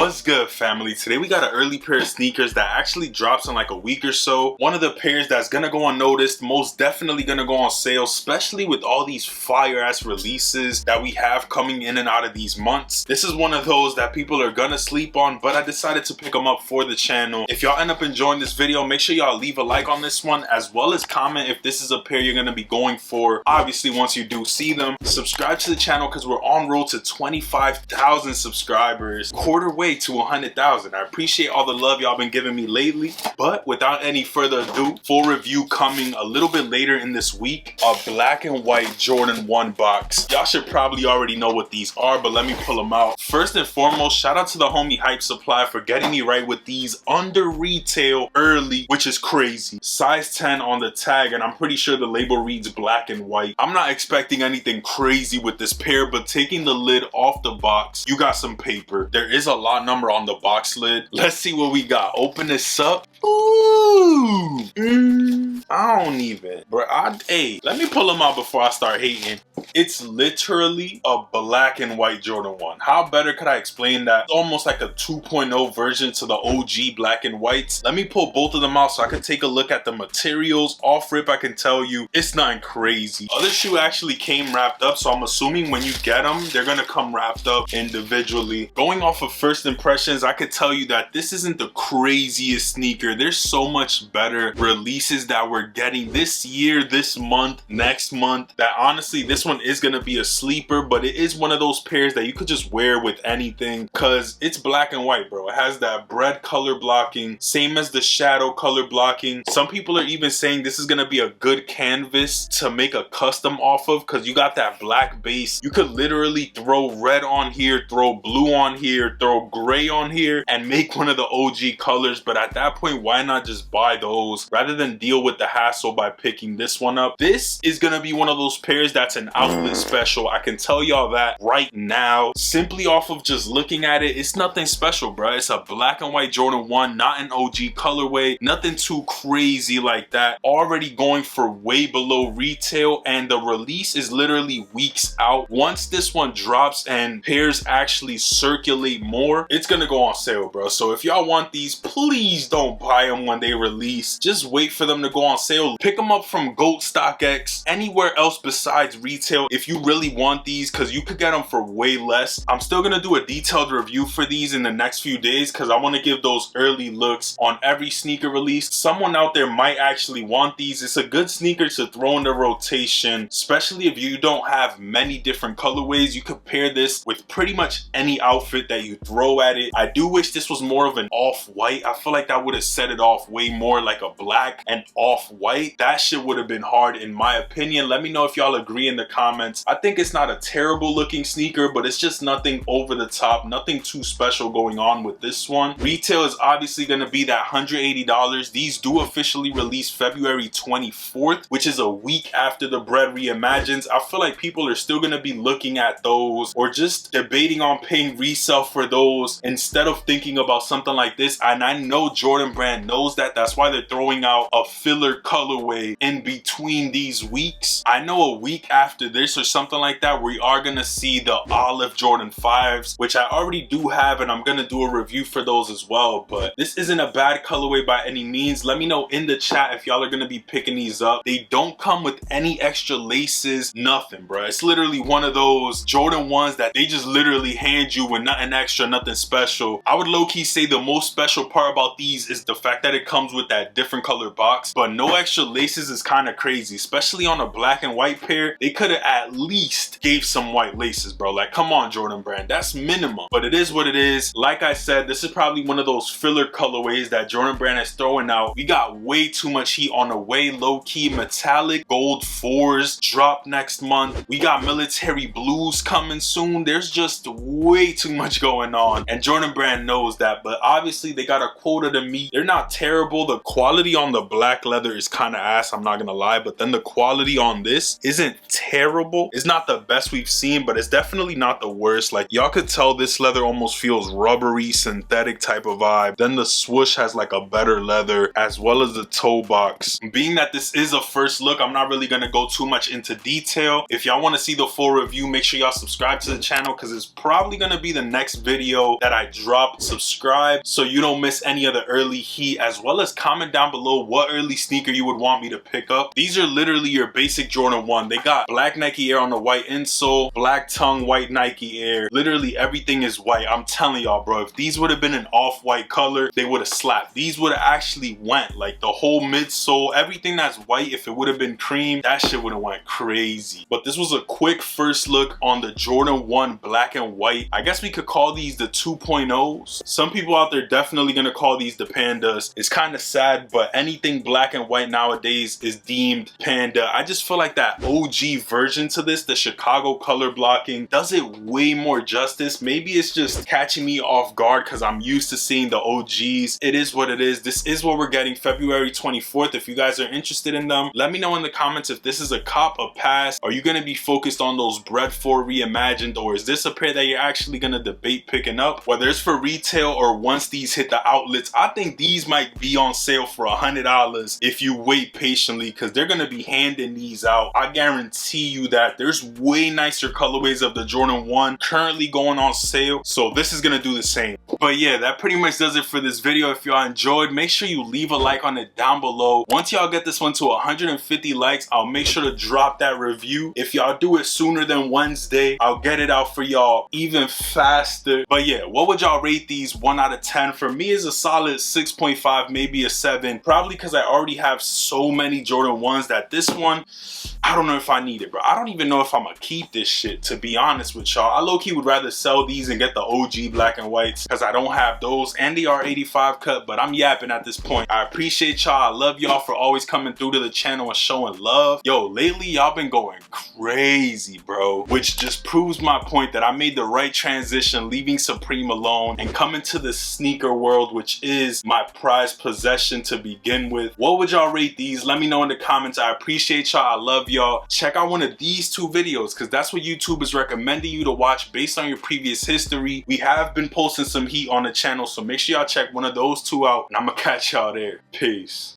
What's good, family? Today we got an early pair of sneakers that actually drops in like a week or so. One of the pairs that's gonna go unnoticed, most definitely gonna go on sale, especially with all these fire ass releases that we have coming in and out of these months. This is one of those that people are gonna sleep on, but I decided to pick them up for the channel. If y'all end up enjoying this video, make sure y'all leave a like on this one, as well as comment if this is a pair you're gonna be going for. Obviously, once you do see them, subscribe to the channel because we're on road to 25,000 subscribers, quarter way to 100,000. I appreciate all the love y'all been giving me lately, but without any further ado, full review coming a little bit later in this week. A black and white Jordan 1 box. Y'all should probably already know what these are, but let me pull them out. First and foremost, shout out to the homie Hype Supply for getting me right with these under retail early, which is crazy. Size 10 on the tag, and I'm pretty sure the label reads black and white. I'm not expecting anything crazy with this pair, but taking the lid off the box, you got some paper. There is a lot number on the box lid. Let's see what we got. Open this up. Ooh. I don't even. Bro, hey, let me pull them out before I start hating. It's literally a black and white Jordan 1. How better could I explain that? It's almost like a 2.0 version to the OG black and whites. Let me pull both of them out so I can take a look at the materials. Off rip, I can tell you, it's nothing crazy. Other shoe actually came wrapped up, so I'm assuming when you get them, they're gonna come wrapped up individually. Going off of first impressions, I could tell you that this isn't the craziest sneaker. There's so much better releases that we're getting this year, this month, next month, that honestly, this one is gonna be a sleeper, but it is one of those pairs that you could just wear with anything because it's black and white, bro. It has that bread color blocking, same as the shadow color blocking. Some people are even saying this is gonna be a good canvas to make a custom off of because you got that black base. You could literally throw red on here, throw blue on here, throw gray on here, and make one of the OG colors. But at that point, why not just buy those rather than deal with the hassle by picking this one up? This is gonna be one of those pairs that's an outlet special. I can tell y'all that right now. Simply off of just looking at it, it's nothing special, bro. It's a black and white Jordan 1, not an OG colorway, nothing too crazy like that. Already going for way below retail, and the release is literally weeks out. Once this one drops and pairs actually circulate more, it's gonna go on sale, bro. So if y'all want these, please don't buy them when they release. Just wait for them to go on sale. Pick them up from GOAT, StockX, anywhere else besides retail if you really want these, because you could get them for way less. I'm still gonna do a detailed review for these in the next few days because I want to give those early looks on every sneaker release. Someone out there might actually want these. It's a good sneaker to throw in the rotation, especially if you don't have many different colorways. You could pair this with pretty much any outfit that you throw at it. I do wish this was more of an off-white. I feel like that would have set it off way more like a black and off-white. That shit would have been hard in my opinion. Let me know if y'all agree in the comments. I think it's not a terrible looking sneaker, but it's just nothing over the top, nothing too special going on with this one. Retail is obviously going to be that $180. These do officially release February 24th, which is a week after the Bread Reimagines. I feel like people are still going to be looking at those or just debating on paying resale for those instead of thinking about something like this. And I know Jordan Brand knows that. That's why they're throwing out a filler colorway in between these weeks. I know a week after this or something like that, we are going to see the olive Jordan 5s, which I already do have, and I'm going to do a review for those as well. But this isn't a bad colorway by any means. Let me know in the chat if y'all are going to be picking these up. They don't come with any extra laces, nothing, bro. It's literally one of those Jordan 1s that they just literally hand you with nothing extra, nothing special. I would low-key say the most special part about these is the fact that it comes with that different color box, but no extra laces is kind of crazy, especially on a black and white pair. They could have at least gave some white laces, bro. Like, come on, Jordan Brand, that's minimum. But it is what it is. Like I said, this is probably one of those filler colorways that Jordan Brand is throwing out. We got way too much heat on the way. Low-key metallic gold 4s drop next month. We got military blues coming soon. There's just way too much going on, and Jordan Brand knows that. But obviously they got a quota to meet. They're not terrible. The quality on the black leather is kind of ass, I'm not gonna lie, but then the quality on this isn't terrible. It's not the best we've seen, but it's definitely not the worst. Like, y'all could tell this leather almost feels rubbery, synthetic type of vibe. Then the swoosh has like a better leather, as well as the toe box. Being that this is a first look, I'm not really gonna go too much into detail. If y'all want to see the full review, make sure y'all subscribe to the channel, because it's probably gonna be the next video that I drop. Subscribe so you don't miss any of the early heat, as well as comment down below what early sneaker you would want me to pick up. These are literally your basic Jordan 1. They got black Nike Air on the white insole, black tongue, white Nike Air. Literally everything is white. I'm telling y'all, bro, if these would have been an off-white color, they would have slapped. These would have actually went, like the whole midsole, everything that's white, if it would have been cream, that shit would have went crazy. But this was a quick first look on the Jordan 1 black and white. I guess we could call these the 2.0s. Some people out there definitely gonna call these the pandas. It's kind of sad, but anything black and white nowadays is deemed panda. I just feel like that OG version to this, the Chicago color blocking, does it way more justice. Maybe it's just catching me off guard because I'm used to seeing the OGs. It is what it is. This is what we're getting February 24th. If you guys are interested in them, let me know in the comments if this is a cop, a pass. Are you gonna be focused on those Bred 4 reimagined, or is this a pair that you're actually gonna debate picking up? Whether it's for retail or once these hit the outlets, I think these might be on sale for $100 if you wait patiently, because they're gonna be handing these out. I guarantee you that there's way nicer colorways of the Jordan 1 currently going on sale, so this is gonna do the same. But yeah, that pretty much does it for this video. If y'all enjoyed, make sure you leave a like on it down below. Once y'all get this one to 150 likes, I'll make sure to drop that review. If y'all do it sooner than Wednesday, I'll get it out for y'all even faster. But yeah, what would y'all rate these 1 out of 10? For me, is a solid 6.5, maybe a 7, probably because I already have so many Jordan 1s that this one, I don't know if I need it, bro. I don't even know if I'm gonna keep this shit, to be honest with y'all. I low-key would rather sell these and get the OG black and whites, because I don't have those, and they are 85 cut, but I'm yapping at this point. I appreciate y'all. I love y'all for always coming through to the channel and showing love. Yo, lately y'all been going crazy, bro, which just proves my point that I made the right transition, leaving Supreme alone and coming to the sneaker world, which is my prized possession to begin with. What would y'all rate these? Let me know in the comments. I appreciate y'all. I love y'all. Check out one of these 2 videos, because that's what YouTube is recommending you to watch based on your previous history. We have been posting some heat on the channel, so make sure y'all check one of those 2 out, and I'm gonna catch y'all there. Peace.